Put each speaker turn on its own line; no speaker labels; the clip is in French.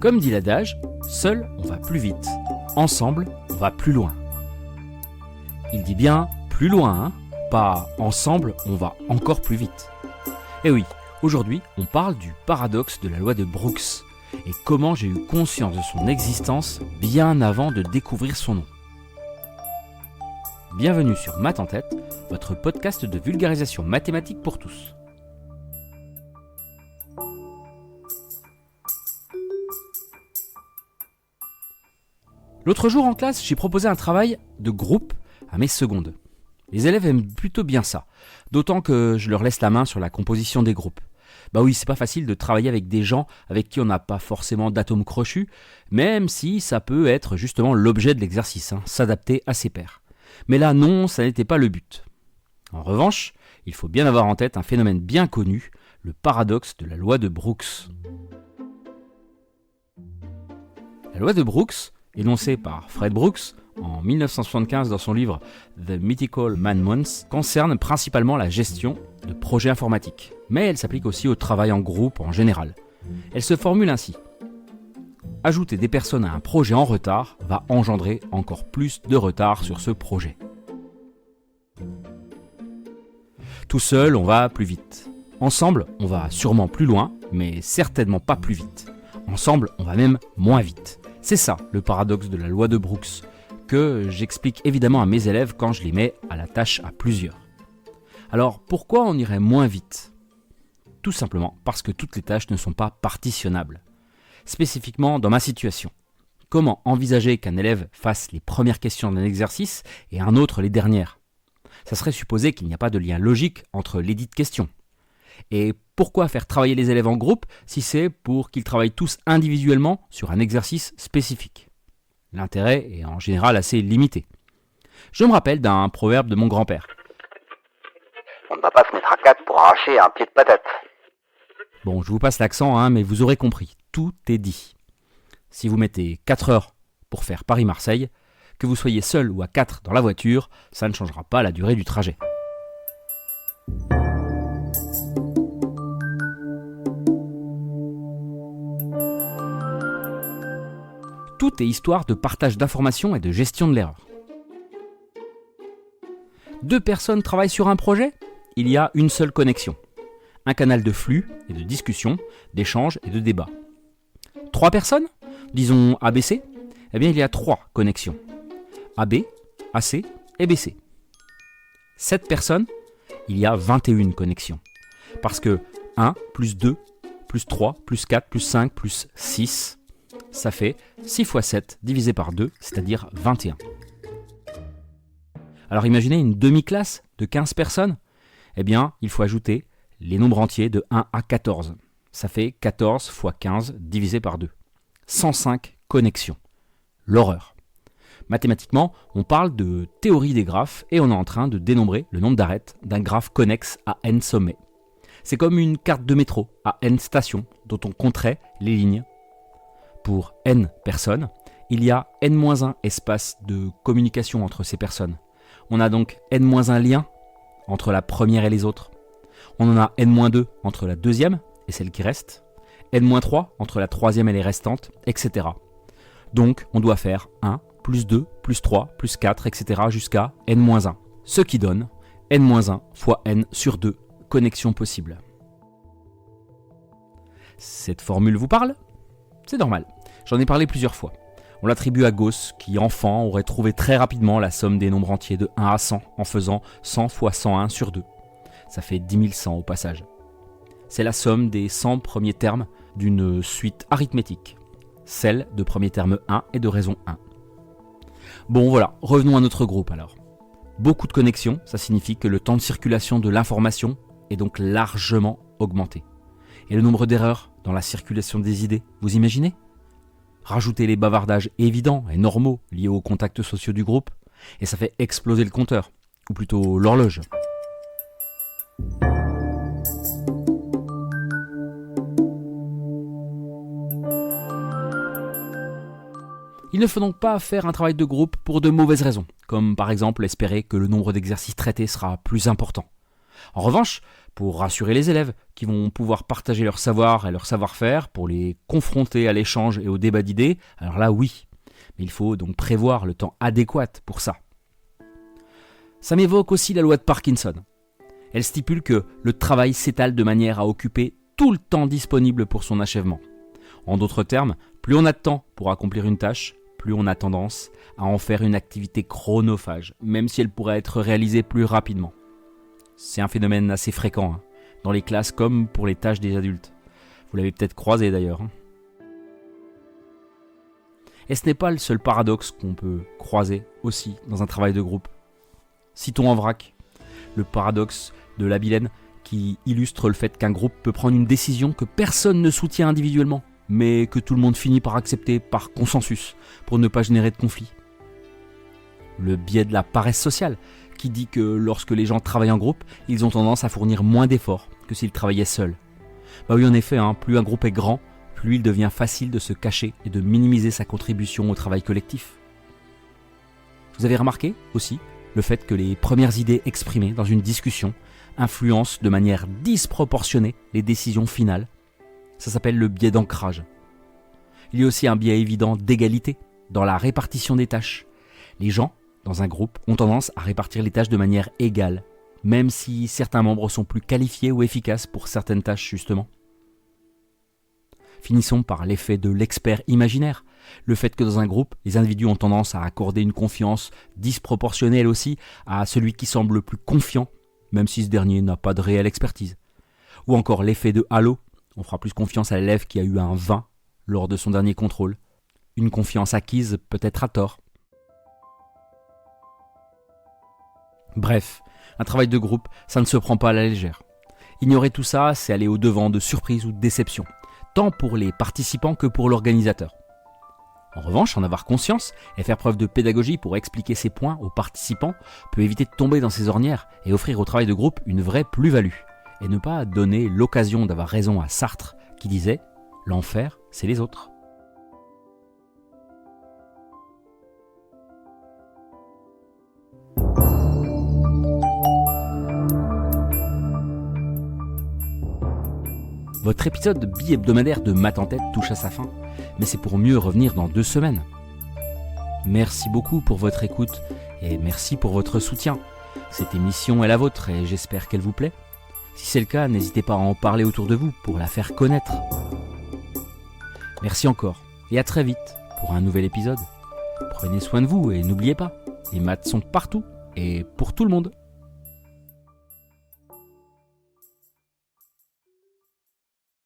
Comme dit l'adage, seul on va plus vite, ensemble on va plus loin. Il dit bien plus loin, pas ensemble on va encore plus vite. Et oui, aujourd'hui on parle du paradoxe de la loi de Brooks et comment j'ai eu conscience de son existence bien avant de découvrir son nom. Bienvenue sur Math en tête, votre podcast de vulgarisation mathématique pour tous. L'autre jour en classe, j'ai proposé un travail de groupe à mes secondes. Les élèves aiment plutôt bien ça, d'autant que je leur laisse la main sur la composition des groupes. Bah oui, c'est pas facile de travailler avec des gens avec qui on n'a pas forcément d'atomes crochus, même si ça peut être justement l'objet de l'exercice, s'adapter à ses pairs. Mais là non, ça n'était pas le but. En revanche, il faut bien avoir en tête un phénomène bien connu, le paradoxe de la loi de Brooks. La loi de Brooks, énoncée par Fred Brooks en 1975 dans son livre The Mythical Man Month, concerne principalement la gestion de projets informatiques, mais elle s'applique aussi au travail en groupe en général. Elle se formule ainsi. Ajouter des personnes à un projet en retard va engendrer encore plus de retard sur ce projet. Tout seul, on va plus vite. Ensemble, on va sûrement plus loin, mais certainement pas plus vite. Ensemble, on va même moins vite. C'est ça, le paradoxe de la loi de Brooks, que j'explique évidemment à mes élèves quand je les mets à la tâche à plusieurs. Alors, pourquoi on irait moins vite ? Tout simplement parce que toutes les tâches ne sont pas partitionnables. Spécifiquement dans ma situation. Comment envisager qu'un élève fasse les premières questions d'un exercice et un autre les dernières ? Ça serait supposer qu'il n'y a pas de lien logique entre les dites questions. Et pourquoi faire travailler les élèves en groupe si c'est pour qu'ils travaillent tous individuellement sur un exercice spécifique ? L'intérêt est en général assez limité. Je me rappelle d'un proverbe de mon grand-père.
On ne va pas se mettre à quatre pour arracher un pied de patate.
Bon, je vous passe l'accent, mais vous aurez compris, tout est dit. Si vous mettez 4 heures pour faire Paris-Marseille, que vous soyez seul ou à 4 dans la voiture, ça ne changera pas la durée du trajet. Tout est histoire de partage d'informations et de gestion de l'erreur. 2 personnes travaillent sur un projet, il y a une seule connexion. Un canal de flux et de discussion, d'échange et de débat. 3 personnes, disons ABC, eh bien il y a 3 connexions. AB, AC et BC. 7 personnes, il y a 21 connexions. Parce que 1 plus 2 plus 3 plus 4 plus 5 plus 6, ça fait 6 fois 7 divisé par 2, c'est-à-dire 21. Alors imaginez une demi-classe de 15 personnes. Eh bien, il faut ajouter les nombres entiers de 1 à 14. Ça fait 14 fois 15 divisé par 2. 105 connexions. L'horreur. Mathématiquement, on parle de théorie des graphes et on est en train de dénombrer le nombre d'arêtes d'un graphe connexe à n sommets. C'est comme une carte de métro à n stations dont on compterait les lignes. Pour n personnes, il y a n-1 espaces de communication entre ces personnes. On a donc n-1 liens entre la première et les autres. On en a n-2 entre la deuxième et celle qui reste, n-3 entre la troisième et les restantes, etc. Donc on doit faire 1, plus 2, plus 3, plus 4, etc. jusqu'à n-1. Ce qui donne n-1 fois n sur 2 connexions possibles. Cette formule vous parle ? C'est normal, j'en ai parlé plusieurs fois. On l'attribue à Gauss, qui enfant aurait trouvé très rapidement la somme des nombres entiers de 1 à 100 en faisant 100 fois 101 sur 2. Ça fait 10 100 au passage. C'est la somme des 100 premiers termes d'une suite arithmétique, celle de premier terme 1 et de raison 1. Bon voilà, revenons à notre groupe alors. Beaucoup de connexions, ça signifie que le temps de circulation de l'information est donc largement augmenté. Et le nombre d'erreurs dans la circulation des idées, vous imaginez ? Rajoutez les bavardages évidents et normaux liés aux contacts sociaux du groupe, et ça fait exploser le compteur, ou plutôt l'horloge. Il ne faut donc pas faire un travail de groupe pour de mauvaises raisons, comme par exemple espérer que le nombre d'exercices traités sera plus important. En revanche, pour rassurer les élèves qui vont pouvoir partager leur savoir et leur savoir-faire, pour les confronter à l'échange et au débat d'idées, alors là oui, mais il faut donc prévoir le temps adéquat pour ça. Ça m'évoque aussi la loi de Parkinson. Elle stipule que le travail s'étale de manière à occuper tout le temps disponible pour son achèvement. En d'autres termes, plus on a de temps pour accomplir une tâche, plus on a tendance à en faire une activité chronophage, même si elle pourrait être réalisée plus rapidement. C'est un phénomène assez fréquent, dans les classes comme pour les tâches des adultes. Vous l'avez peut-être croisé d'ailleurs. Et ce n'est pas le seul paradoxe qu'on peut croiser aussi dans un travail de groupe. Citons en vrac le paradoxe de Labilène qui illustre le fait qu'un groupe peut prendre une décision que personne ne soutient individuellement, mais que tout le monde finit par accepter par consensus pour ne pas générer de conflit. Le biais de la paresse sociale qui dit que lorsque les gens travaillent en groupe, ils ont tendance à fournir moins d'efforts que s'ils travaillaient seuls. Bah oui, en effet, plus un groupe est grand, plus il devient facile de se cacher et de minimiser sa contribution au travail collectif. Vous avez remarqué aussi le fait que les premières idées exprimées dans une discussion influencent de manière disproportionnée les décisions finales. Ça s'appelle le biais d'ancrage. Il y a aussi un biais évident d'égalité dans la répartition des tâches. Les gens, dans un groupe, ont tendance à répartir les tâches de manière égale, même si certains membres sont plus qualifiés ou efficaces pour certaines tâches justement. Finissons par l'effet de l'expert imaginaire. Le fait que dans un groupe, les individus ont tendance à accorder une confiance disproportionnée elle aussi à celui qui semble le plus confiant, même si ce dernier n'a pas de réelle expertise. Ou encore l'effet de halo. On fera plus confiance à l'élève qui a eu un 20 lors de son dernier contrôle. Une confiance acquise peut-être à tort. Bref, un travail de groupe, ça ne se prend pas à la légère. Ignorer tout ça, c'est aller au-devant de surprises ou de déceptions, tant pour les participants que pour l'organisateur. En revanche, en avoir conscience et faire preuve de pédagogie pour expliquer ces points aux participants peut éviter de tomber dans ces ornières et offrir au travail de groupe une vraie plus-value. Et ne pas donner l'occasion d'avoir raison à Sartre qui disait « L'enfer, c'est les autres ». Votre épisode bi-hebdomadaire de Maths en tête touche à sa fin, mais c'est pour mieux revenir dans 2 semaines. Merci beaucoup pour votre écoute et merci pour votre soutien. Cette émission est la vôtre et j'espère qu'elle vous plaît. Si c'est le cas, n'hésitez pas à en parler autour de vous pour la faire connaître. Merci encore et à très vite pour un nouvel épisode. Prenez soin de vous et n'oubliez pas, les maths sont partout et pour tout le monde.